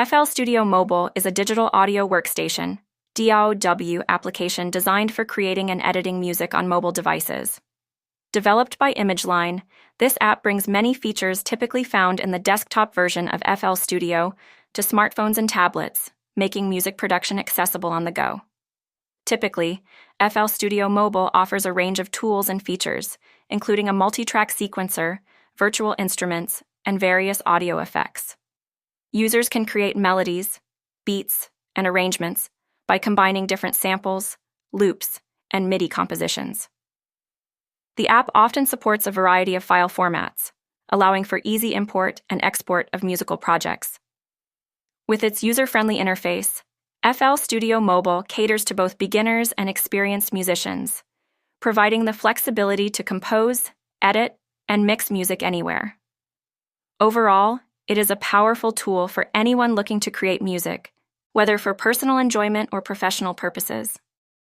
FL Studio Mobile is a digital audio workstation (DAW) application designed for creating and editing music on mobile devices. Developed by ImageLine, this app brings many features typically found in the desktop version of FL Studio to smartphones and tablets, making music production accessible on the go. Typically, FL Studio Mobile offers a range of tools and features, including a multi-track sequencer, virtual instruments, and various audio effects. Users can create melodies, beats, and arrangements by combining different samples, loops, and MIDI compositions. The app often supports a variety of file formats, allowing for easy import and export of musical projects. With its user-friendly interface, FL Studio Mobile caters to both beginners and experienced musicians, providing the flexibility to compose, edit, and mix music anywhere. Overall, it is a powerful tool for anyone looking to create music, whether for personal enjoyment or professional purposes.